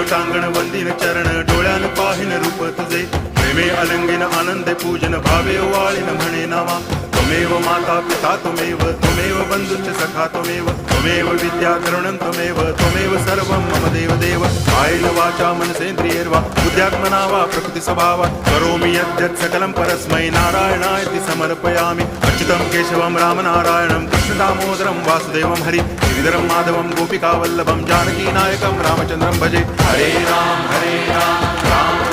टांगण वंदिन चरण डोळ्यान पाहिन रूप तुझे प्रेमे अलंगिन आनंदे पूजन भावे वाळीन म्हणे नावा त्वमेव माता पिता त्वमेव बंधुश्च सखा त्वमेव विद्या करुणं त्वमेव सर्वं मम देव कायेन वाचा मनसेन्द्रियैर्वा बुद्ध्यात्मना वा प्रकृति स्वभावात् करोमि यद्यत् सकलं परस्मै नारायणायति समर्पयामि अच्युतं केशवं रामनारायणं कृष्णदामोदरं वासुदेवं हरि गिरिधरं माधवं गोपिकावल्लभं जानकीनायकं रामचन्द्रं भजे हरे राम राम